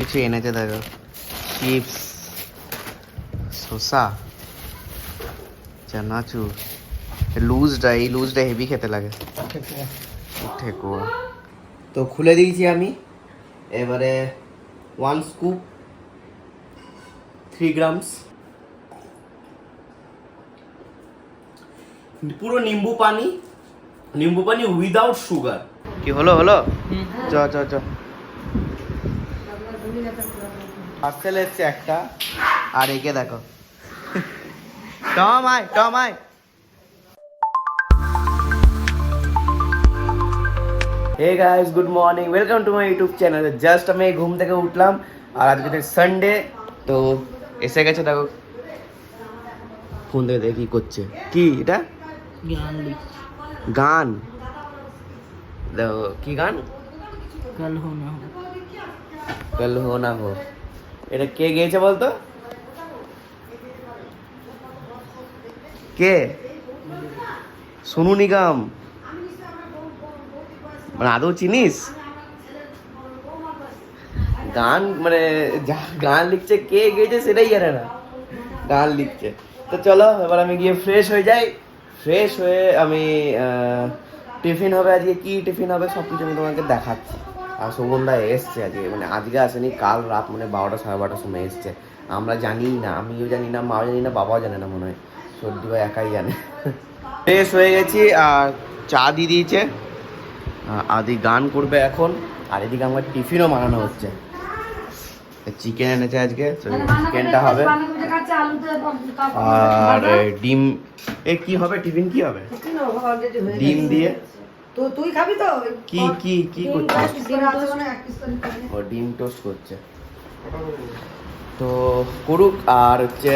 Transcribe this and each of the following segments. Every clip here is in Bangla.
কিছু এনেছে দেখো, চিপস, শসা, চানাচুর। এই লুজটা হেভি খেতে লাগে। ঠেকুয়া তো খুলে দিয়েছি আমি। এবারে 1 স্কুপ 3 গ্রামস পুরো নিম্বু পানি উইদাউট সুগার। কি হলো চ পার্সেল এসছে একটা। আর একে দেখো, টম আয়। Hey guys, good morning, welcome to my YouTube channel. Just আমি ঘুম থেকে উঠলাম আর আজকে সানডে, তো এসে গেছে দেখো। ফোন থেকে দেখি কি করছে, কি এটা গান দেখো, কি গান? কল হো না হো। এটা কে গেয়েছে বলতো? কে? সোনু নিগম। মানে আদৌ চিনিস? গান মানে যা গান লিখছে, কে গেয়েছে সেটাই জানে না, গান লিখছে। তো চলো এবার আমি গিয়ে ফ্রেশ হয়ে যাই। ফ্রেশ হয়ে আমি টিফিন হবে, আজকে কি টিফিন হবে সব কিছু আমি তোমাকে দেখাচ্ছি। আর সুগন্ধা এসছে আজকে, মানে আজকে আসেনি, কাল রাত মানে 12টা 12:30 সময় এসছে। আমরা জানি না, আমিও জানি না, মাও জানি না, বাবাও জানে না, মনে হয় সর্দি ভাই একাই জানে। ফ্রেশ হয়ে গেছি আর চা দিয়ে দিয়েছে। আদি গান করবে এখন, আর এদিকে আমার টিফিনও বানানো হচ্ছে। চিকেন এনেছে আজকে, চিকেনটা হবে। আর ডিম, কি হবে টিফিন, কি হবে? ডিম দিয়ে। তো তুই খাবি তো? কি করছিস? ও ডিম টোস্ট করছে, তো করুক। আর হচ্ছে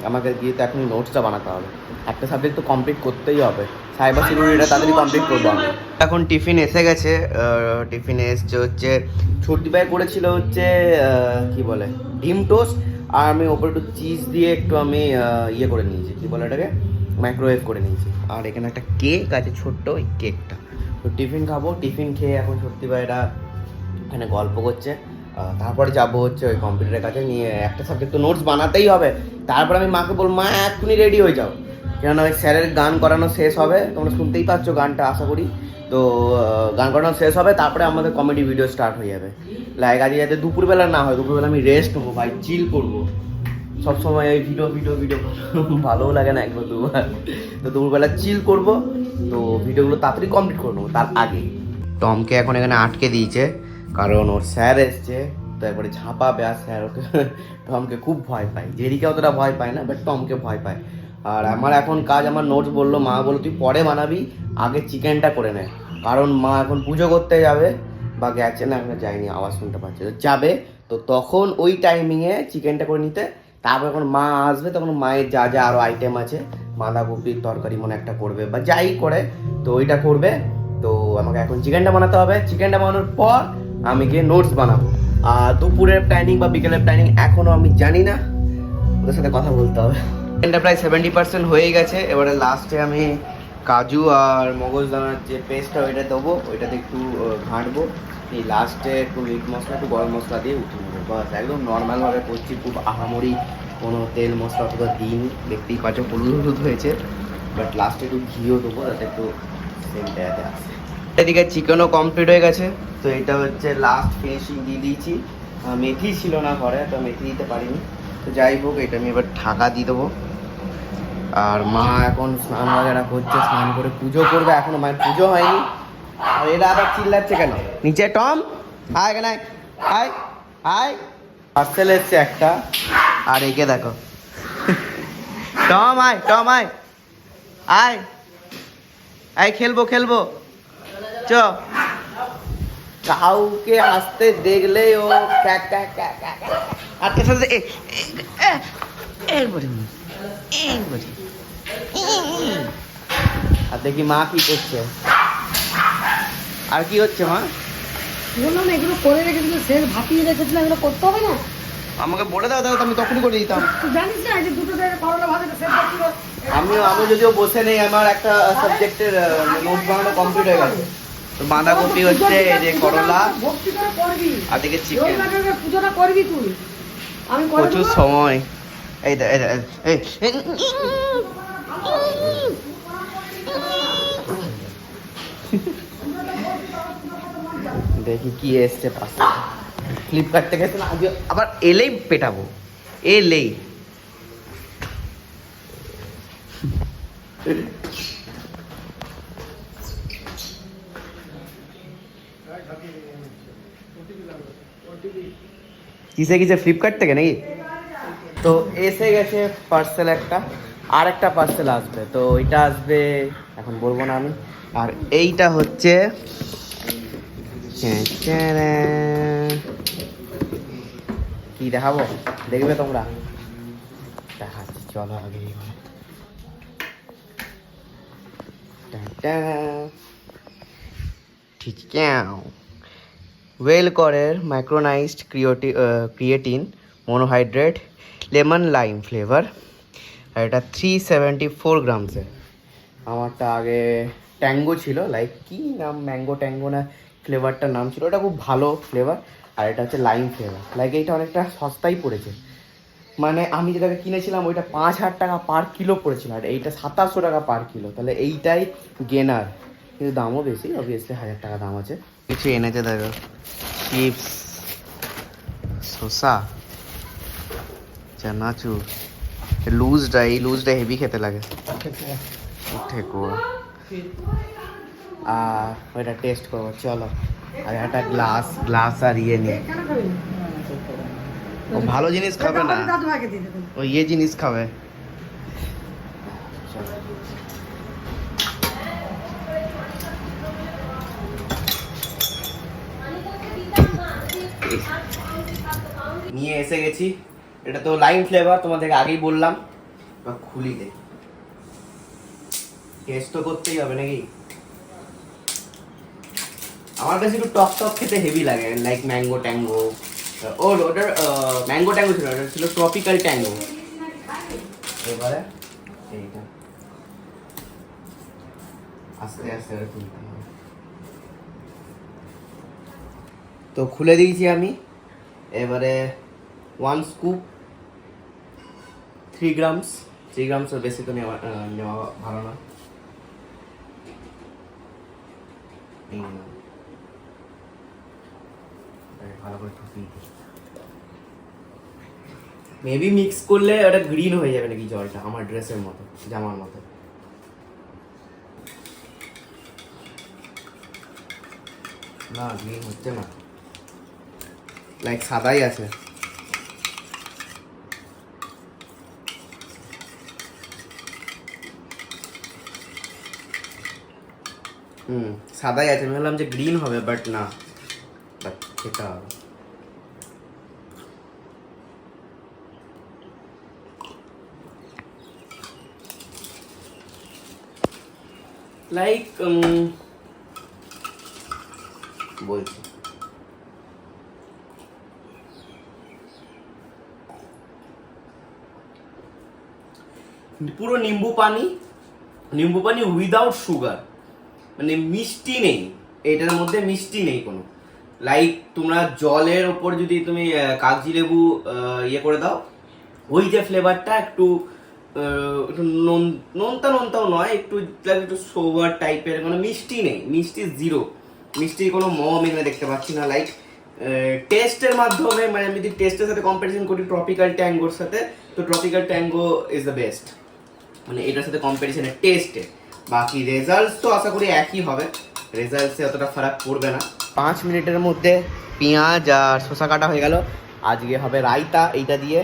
আমাকে গিয়ে তো এখনই নোটসটা বানাতে হবে। একটা সাবজেক্ট তো কমপ্লিট করতেই হবে, সাইবার সিকিউরিটিটা তাড়াতাড়ি কমপ্লিট করবো আমি। এখন টিফিন এসে গেছে। টিফিনে এসছে হচ্ছে ছোটি ভাই করেছিল হচ্ছে কি বলে ডিম টোস্ট, আর আমি ওপরে একটু চিজ দিয়ে একটু আমি ইয়ে করে নিয়েছি, কি বলে এটাকে, মাইক্রোওয়েভ করে নিয়েছি। আর এখানে একটা কেক আছে ছোট্ট, ওই কেকটা। তো টিফিন খাবো, টিফিন খেয়ে এখন সত্যি ভাইরা এখানে গল্প করছে। তারপরে যাবো হচ্ছে ওই কম্পিউটারের কাছে, নিয়ে একটা সাবজেক্ট তো নোটস বানাতেই হবে। তারপরে আমি মাকে বলবো, মা এক্ষুনি রেডি হয়ে যাও, কেননা ওই স্যারের গান করানো শেষ হবে, তোমরা শুনতেই পাচ্ছ গানটা আশা করি। তো গান করানো শেষ হবে, তারপরে আমাদের কমেডি ভিডিও স্টার্ট হয়ে যাবে। লাইক আজকে যাতে দুপুরবেলা না হয়, দুপুরবেলা আমি রেস্ট নেবো ভাই, চিল করবো। সবসময় ওই ভিডিও ভালোও লাগে না, একবার দুবার। তো দুপুরবেলা চিল করবো, তো ভিডিওগুলো তাড়াতাড়ি কমপ্লিট করে নেবো তার আগে। টমকে এখন এখানে আটকে দিয়েছে, কারণ ওর স্যার এসছে, তো একবারে ঝাঁপাবে। আর স্যার ওকে টমকে খুব ভয় পায়, জেরিকে অতটা ভয় পায় না, বাট টমকে ভয় পায়। আর আমার এখন কাজ, আমার নোটস বললো, মা বললো তুই পরে বানাবি, আগে চিকেনটা করে নে, কারণ মা এখন পুজো করতে যাবে, বা গেছে না, এখন যায়নি, আওয়াজ শুনতে পাচ্ছে, তো যাবে। তো তখন ওই টাইমিংয়ে চিকেনটা করে নিতে, তারপর যখন মা আসবে তখন মায়ের যা যা আরও আইটেম আছে, বাঁধাকপির তরকারি মনে একটা করবে, বা যাই করে, তো ওইটা করবে। তো আমাকে এখন চিকেনটা বানাতে হবে। চিকেনটা বানানোর পর আমি গিয়ে নোটস বানাবো। আর দুপুরের প্ল্যানিং বা বিকেলের প্ল্যানিং এখনও আমি জানি না, ওদের সাথে কথা বলতে হবে। চিকেনটা প্রায় 70% হয়ে গেছে। এবারে লাস্টে আমি কাজু আর মগজদানার যে পেস্টটা ওইটা দেবো, ওইটাতে একটু ঘাঁটবো। এই লাস্টে একটু মিট মশলা, একটু গরম মশলা দিয়ে উঠে নেবো, বাস। একদম নর্মালভাবে করছি, খুব আহামরি কোনো তেল মশলা অথবা দিইনি। দেখতেই পাচ্ছ হলুদ হয়েছে, বাট লাস্টে একটু ঘিও দেবো যাতে একটু সেন্টটা যাতে আসে। এদিকে চিকেনও কমপ্লিট হয়ে গেছে, তো এটা হচ্ছে লাস্ট ফিনিশিং দিয়ে দিয়েছি। মেথি ছিল না ঘরে, তো মেথি দিতে পারিনি। তো যাই হোক, এটা আমি এবার ঢাকা দিয়ে দেবো। আর মা এখন স্নান বাগেরা করছে, স্নান করে পুজো করবে, এখনো মায়ের পুজো হয়নি। আর এরা আবার চিল্লাচ্ছে কেন নিচে? টম আয়, কেন আয় আয়। পার্সেল এসছে একটা। আর একে দেখো, টম আয় আয় আয়, খেলবো চ। কাউকে আসতে দেখলে ও আজকে সাথে আর দেখি মা কি করছে, আর কি হচ্ছে মা? বললাম এগুলো করে রেখেছিল, শেষ ভাপিয়ে রেখেছিলাম, এগুলো করতে হবে না? আমাকে বলে দাও, তাহলে আমি তখনই করে দিতাম। তুই জানিস না যে দুটো জায়গায় করলা ভাজাটা শেষ ভাপিয়ে। আমি যদিও বসে নেই, আমার একটা সাবজেক্টের নোট বানানো কমপ্লিট হয়ে গেছে। তো বাঁধাকপি হচ্ছে এই যে করলা ভক্তি করে করবি, আর দিকে চিকেন। রবিবারে পুজোটা করবি তুই, আমি করে প্রচুর দেবো। সময়। এই দেখি কি এসছে পাশে। ফ্লিপকার্ট থেকে এসে না, আজকে আবার এলেই পেটাবো, এলেই। কিসে কিসে ফ্লিপকার্ট থেকে নাকি? তো এসে গেছে পার্সেল একটা, আর একটা পার্সেল আসবে, তো ওইটা আসবে এখন বলবো না আমি। আর এইটা হচ্ছে কি দেখাবো, দেখবে তোমরা, দেখাচ্ছি চলো আগে। ঠিক ওয়েল করের micronized creatine monohydrate lemon lime flavour, আর এটা 374 গ্রামসের। আমারটা আগে ট্যাঙ্গো ছিল, লাইক কি নাম, ম্যাঙ্গো ট্যাঙ্গো না ফ্লেভারটার নাম ছিল, ওটা খুব ভালো ফ্লেভার। আর এটা হচ্ছে লাইম ফ্লেভার, লাইক এইটা অনেকটা সস্তাই পড়েছে, মানে আমি যেটাকে কিনেছিলাম ওইটা 5,000 টাকা পার কিলো পড়েছিল, আর এইটা 2700 টাকা পার কিলো, তাহলে এইটাই গেনার, কিন্তু দামও বেশি, অবভিয়াসলি 1000 টাকা দাম আছে। কিছু এনেছে দেখো, চিপস, শসা, চানাচুর, লুজটা হেভি খেতে লাগে, ঠেকুয়া। আর ওইটা টেস্ট করবো চলো। আর একটা গ্লাস আর ইয়ে নিয়ে, ও ভালো জিনিস খাবে না, দাদু ভাইকে দিয়ে দেবেন। ও ইয়ে জিনিস খাবে। নিয়ে এসে গেছি, এটা তো লাইম ফ্লেভার, তোমাদেরকে আগেই বললাম। এবার খুলি দেখি, টেস্ট তো করতেই হবে নাকি। আমার কাছে একটু টক টক খেতে হেভি লাগে, লাইক ম্যাঙ্গো ট্যাঙ্গো। ওটার ম্যাঙ্গো ট্যাঙ্গো ছিল, ওটা ছিল ট্রপিক্যাল ট্যাঙ্গো। এবারে এইটা আস্তে আস্তে খুলতে হবে। তো খুলে দিয়েছি আমি। এবারে 1 স্কুপ 3 গ্রামস, 3 গ্রামসের বেশি তো নেওয়া ভালো না। ভালো করে মেবি মিক্স করলে ওটা গ্রিন হয়ে যাবে নাকি জলটা, আমার ড্রেসের মতো, জামার মতো। না গ্রিন হচ্ছে না, লাইক সাদাই আছে। সাদাই আছে, আমি ভাবলাম যে গ্রিন হবে, বাট না, বাট খেতে হবে। লাইক বলছি পুরো নিম্বু পানি উইদাউট সুগার, মানে মিষ্টি নেই এটার মধ্যে, মিষ্টি নেই কোনো। লাইক তোমরা জলের ওপর যদি তুমি কাগজি লেবু ইয়ে করে দাও, ওই যে ফ্লেভারটা একটু একটু নোনতাও নয়, একটু সোভার টাইপের, মানে মিষ্টি নেই, মিষ্টি জিরো, মিষ্টির কোনো আমি এখানে দেখতে পাচ্ছি না। লাইক টেস্টের মাধ্যমে, মানে আমি যদি টেস্টের সাথে কম্পারিজন করি ট্রপিক্যাল ট্যাঙ্গোর সাথে, তো tropical tango is the best, মানে এটার সাথে কম্পারিজনে টেস্টে। বাকি রেজাল্টস তো আশা করি একই হবে, রেজাল্টসে অতটা ফারাক পড়বে না। 5 মিনিটের মধ্যে পেঁয়াজ আর শসা কাটা হয়ে গেল। আজকে হবে রায়তা, এইটা দিয়ে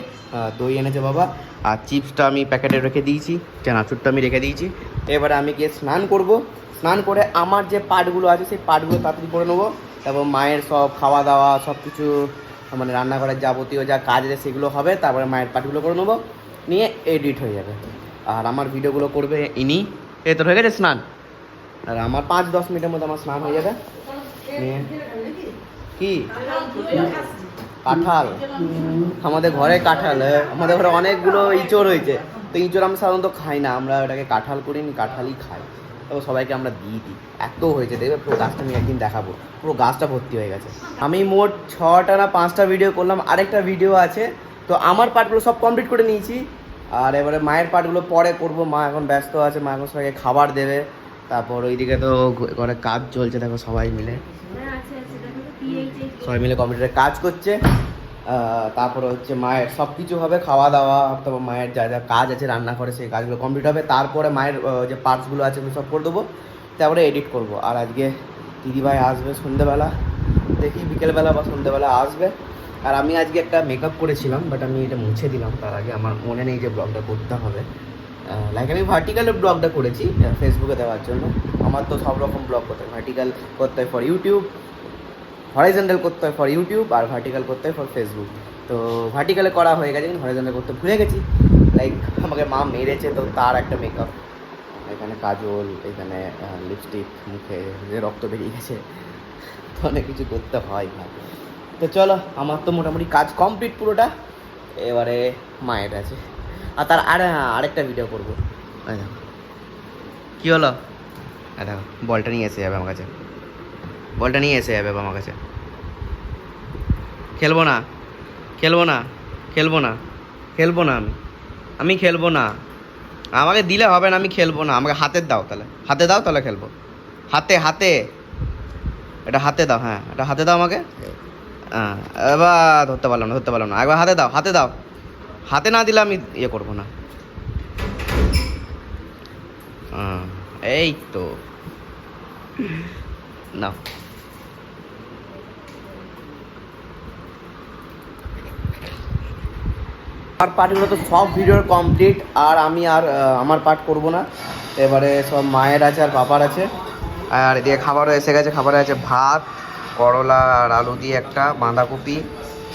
দই এনেছে বাবা, আর চিপসটা আমি প্যাকেটে রেখে দিয়েছি, চানাচুরটা আমি রেখে দিয়েছি। এবারে আমি গিয়ে স্নান করব, স্নান করে আমার যে পার্টগুলো আছে সেই পার্টগুলো তাড়াতাড়ি করে নেবো, তারপর মায়ের সব খাওয়া দাওয়া সব কিছু, মানে রান্নাঘরের যাবতীয় যা কাজ আছে সেগুলো হবে, তারপরে মায়ের পার্টগুলো করে নেবো, নিয়ে এডিট হয়ে যাবে। আর আমার ভিডিওগুলো করবে ইনি। এ তো হয়ে গেছে স্নান, আর আমার 5-10 মিনিটের মধ্যে আমার স্নান হয়ে যাবে। নিয়ে কি কাঁঠাল, আমাদের ঘরে কাঁঠাল, আমাদের ঘরে অনেকগুলো ইঁচড় হয়েছে, তো ইঁচড় আমরা সাধারণত খাই না, আমরা ওটাকে কাঁঠাল করিনি, কাঁঠালই খাই। তারপর সবাইকে আমরা দিয়ে দিই। এত হয়েছে দেখবে, পুরো গাছটা আমি একদিন দেখাবো, পুরো গাছটা ভর্তি হয়ে গেছে। আমি মোট 6টা না 5টা ভিডিও করলাম, আরেকটা ভিডিও আছে। তো আমার পার্টগুলো সব কমপ্লিট করে নিয়েছি, আর এবারে মায়ের পার্টগুলো পরে করব। মা এখন ব্যস্ত আছে, মা এখন সবাইকে খাবার দেবে। তারপর ওইদিকে তো ঘরে কাজ চলছে, দেখো সবাই মিলে কম্পিউটারে কাজ করছে। তারপরে হচ্ছে মায়ের সব কিছু হবে, খাওয়া দাওয়া, তারপর মায়ের যা যা কাজ আছে রান্না করে সেই কাজগুলো কমপ্লিট হবে। তারপরে মায়ের যে পার্টসগুলো আছে আমি সব করে দেবো, তারপরে এডিট করব। আর আজকে দিদিভাই আসবে সন্ধ্যেবেলা, দেখি বিকেলবেলা বা সন্ধ্যেবেলা আসবে। আর আমি আজকে একটা মেকআপ করেছিলাম, বাট আমি এটা মুছে দিলাম। তার আগে আমার মনে নেই যে ব্লগটা করতে হবে। লাইক আমি ভার্টিক্যালের ব্লগটা করেছি ফেসবুকে দেওয়ার জন্য। আমার তো সব রকম ব্লগ করতে হয়, ভার্টিক্যাল করতে হয় ফর ইউটিউব, হরাইজন্টাল করতে হয় ফর ইউটিউব, আর ভার্টিক্যাল করতে হয় ফর ফেসবুক। তো ভার্টিক্যালে করা হয়ে গেছে, কিন্তু হরাইজন্টাল করতে ভুলে গেছি। লাইক আমাকে মা মেরেছে, তো তার একটা মেকআপ, এখানে কাজল, এখানে লিপস্টিক, মুখে যে রক্ত বেরিয়ে গেছে, তো অনেক কিছু করতে হয় ভাই। তো চলো, আমার তো মোটামুটি কাজ কমপ্লিট পুরোটা, এবারে মায়ের আছে। আর তার আরেকটা ভিডিও করবো। কী হলো? দেখো বলটা নিয়ে এসে যাবে আমার কাছে, বলটা নিয়ে এসে যাবে আমার কাছে। খেলবো না, খেলবো না, খেলবো না, খেলবো না, আমি খেলবো না। আমাকে দিলে হবে না, আমি খেলবো না। আমাকে হাতে দাও, তাহলে হাতে দাও, তাহলে খেলবো। হাতে হাতে, এটা হাতে দাও। হ্যাঁ, এটা হাতে দাও আমাকে। হ্যাঁ, এবার ধরতে পারলাম না, একবার হাতে দাও, হাতে দাও। হাতে না দিলে আমি ইয়ে করবো না। এই তো না, আমার পার্টগুলো তো সব ভিডিওর কমপ্লিট, আর আমি আর আমার পার্ট করবো না। এবারে সব মায়ের আছে আর পাপার আছে। আর এদিকে খাবারও এসে গেছে। খাবারে আছে ভাত, করলা আর আলু দিয়ে একটা, বাঁধাকপি,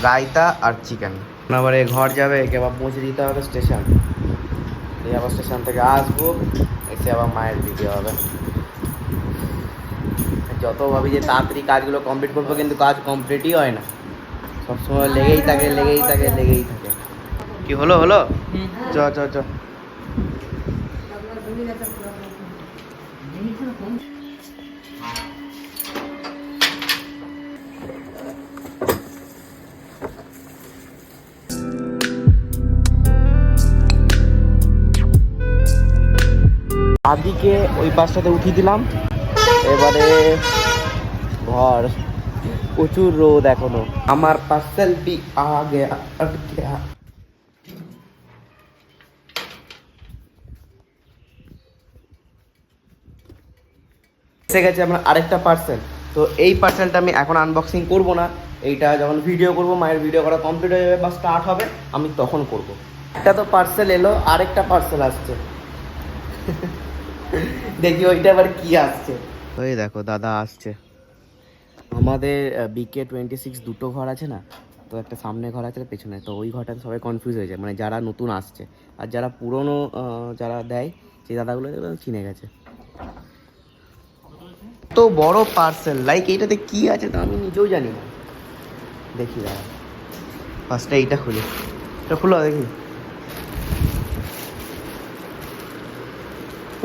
রায়তা আর চিকেন। এবারে ঘর যাবে, একে আবার পৌঁছে দিতে হবে স্টেশন। এই আবার স্টেশন থেকে আসবো, এসে আবার মায়ের ভিডিও হবে। যত ভাবি যে তাড়াতাড়ি কাজগুলো কমপ্লিট করবো, কিন্তু কাজ কমপ্লিটই হয় না, সবসময় লেগেই থাকে। কি হলো? চ চ চ। আদিকে ওই বাসটাতে উঠিয়ে দিলাম। এবারে ঘর, প্রচুর রোদ এখনো। আমার পার্সেল भी आ गया, এসে গেছে আমার আরেকটা পার্সেল। তো এই পার্সেলটা আমি এখন আনবক্সিং করব না, এইটা যখন ভিডিও করব, মায়ের ভিডিও করা কমপ্লিট হয়ে যাবে বা স্টার্ট হবে, আমি তখন করব। একটা তো পার্সেল এলো, আরেকটা পার্সেল আসছে। দেখি ওইটা আবার কি আসছে। ওই দেখো দাদা আসছে। আমাদের BK26 দুটো ঘর আছে না, তো একটা সামনে ঘর আছে পেছনে। তো ওই ঘরটাতে সবাই কনফিউজ হয়ে যায়, মানে যারা নতুন আসছে। আর যারা পুরনো যারা দেয়, সেই দাদাগুলো চিনে গেছে। তো বড় পার্সেল, লাইক এইটাতে কি আছে তো আমি নিজেও জানি না। দেখি দাদা, ফার্স্টে এইটা খুলি, এটা খুলো দেখি।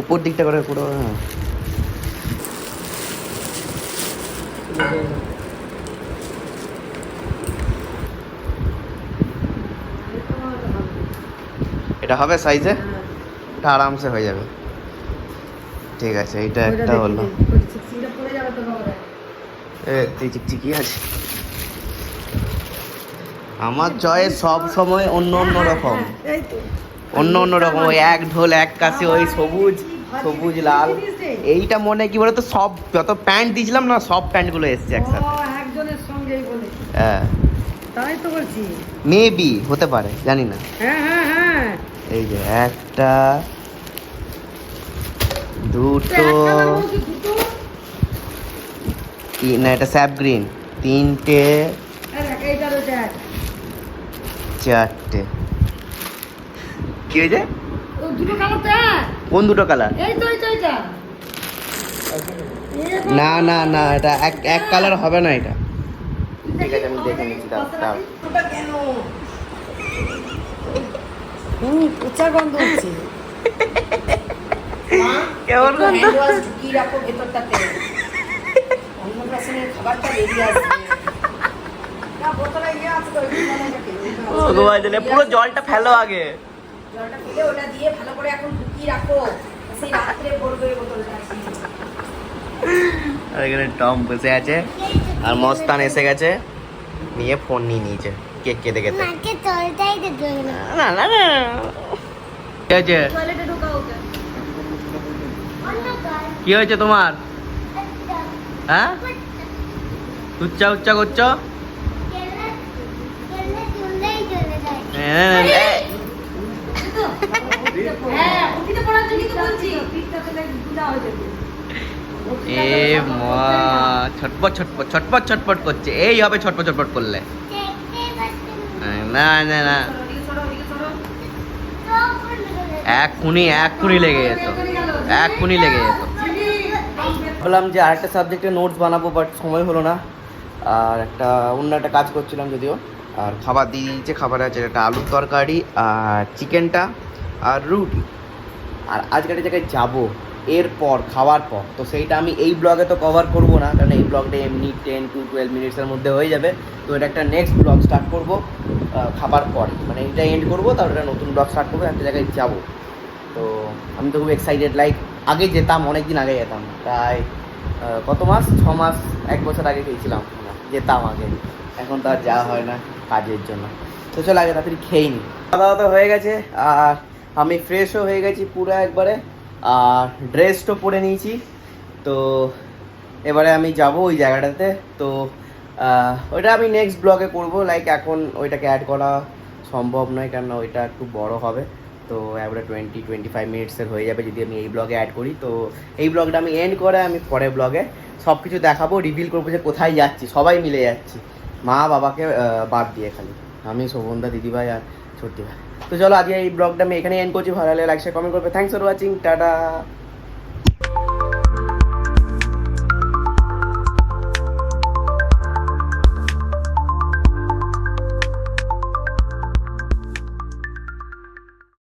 উপর দিকটা করে পুরো। হ্যাঁ, এটা হবে সাইজে, এটা আরামসে হয়ে যাবে। ঠিক আছে, এইটা একটা হলো। চিকচিকি আছে। আমার চয়েস সব সময় অন্য রকম, অন্য রকম। ওই এক ঢোল এক কাছে, ওই সবুজ লাল। এইটা মনে কি বলতো, সব যত প্যান্ট দিয়েছিলাম না, সব প্যান্টগুলো এসছে একসাথে। একজনের সঙ্গেই বলে, হ্যাঁ তাই তো বলছি। মেবি হতে পারে, জানি না। হ্যাঁ, এই যে একটা, দুটো, না এটা স্যাপ গ্রিন, তিনটে, চারটে। কি হয়েছে? কোন দুটো কালার? না না না, এটা এক কালার হবে না এটা। ঠিক আছে, আমি দেখে নিচ্ছি। পচা গন্ধ হচ্ছে। কেমন একটু গন্ধ? hand wash ঢুকিয়ে রাখো ভেতরটাতে। অন্নপ্রাশনের খাবারটা বেরিয়ে আসবে। না, বোতলে ইয়ে আছে তো, ওই জলটাকে। ভগবান জানে, পুরো জলটা ফেলো আগে। জলটা ফেলে ওটা দিয়ে ভালো করে এখন ঢুকিয়ে রাখো। সেই রাত্রে পড়বে বোতলটা। আর এখানে টম বসে আছে আর মস্তান এসে গেছে, নিয়ে ফোন নিয়ে নিয়েছে কেক কেটে কেটে। মাকে তলটাই দিতে হবে না। না না না কি হয়েছে? টয়লেটে ঢোকা ওকে। অন্য কাজ কি হয়েছে তোমার? একটা হ্যাঁ, উচ্চা উচ্চা করছো? কেলে কেলে চুললেই চলে যায়। হ্যাঁ, উঠিতে পড়ার জন্যই তো বলছি। পিঠটা ফেলে গুলা হয়ে যাবে। এ মা, ছটপট ছটপট ছটপট ছটপট করছে। এই হবে ছটপট ছটপট করলে। দেখতে পাচ্ছেন না না না, ওদিকে সরো, ওদিকে সরো। তো কোন এক্ষুনি লেগে যেত, এক্ষুনি লেগে যেত। ভাবলাম যে আরেকটা সাবজেক্টে নোটস বানাবো, বাট সময় হলো না। আর অন্য একটা কাজ করছিলাম যদিও। আর খাবার দিয়ে দিয়েছে, খাবার আছে একটা আলুর তরকারি আর চিকেনটা আর রুটি। আর আজকে একটা জায়গায় যাবো এরপর, খাওয়ার পর, তো সেইটা আমি এই ব্লগে তো কভার করবো না, কারণ এই ব্লগটা এমনি 10 to 12 মিনিটসের মধ্যে হয়ে যাবে। তো এটা একটা নেক্সট ব্লগ স্টার্ট করবো খাবার পর, মানে এটা এন্ড করবো, তারপর একটা নতুন ব্লগ স্টার্ট করবো, একটা জায়গায় যাবো। তো আমি তো খুব এক্সাইটেড, লাইক আগে যেতাম, অনেক দিন আগে যেতাম, প্রায় কত মাস, 6 মাস 1 বছর আগে গিয়েছিলাম, যেতাম আগে। এখন তো আর যাওয়া হয় না কাজের জন্য। তো চলো আগে তাড়াতাড়ি খেয়ে নিই। খাওয়া দাওয়া তো হয়ে গেছে, আর আমি ফ্রেশও হয়ে গেছি পুরো একবারে, আর ড্রেসও পরে নিয়েছি। তো এবারে আমি যাব ওই জায়গাটাতে। তো ওইটা আমি নেক্সট ব্লগে করবো, লাইক এখন ওইটাকে অ্যাড করা সম্ভব নয়, কারণ ওইটা একটু বড় হবে। তো এবারে 20-25 মিনিটসের হয়ে যাবে যদি আমি এই ব্লগে অ্যাড করি। তো এই ব্লগটা আমি এন্ড করে আমি পরের ব্লগে সব কিছু দেখাবো, রিভিল করবো যে কোথায় যাচ্ছি, সবাই মিলে যাচ্ছি, মা বাবাকে বাদ দিয়ে, খালি আমি, শোভনদা, দিদিভাই আর ছোট্টি ভাই। তো চলো আজকে এই ব্লগটা আমি এখানে এন্ড করছি। ভালো লাগলে লাইক শেয়ার কমেন্ট করবে। Thanks for watching, tata.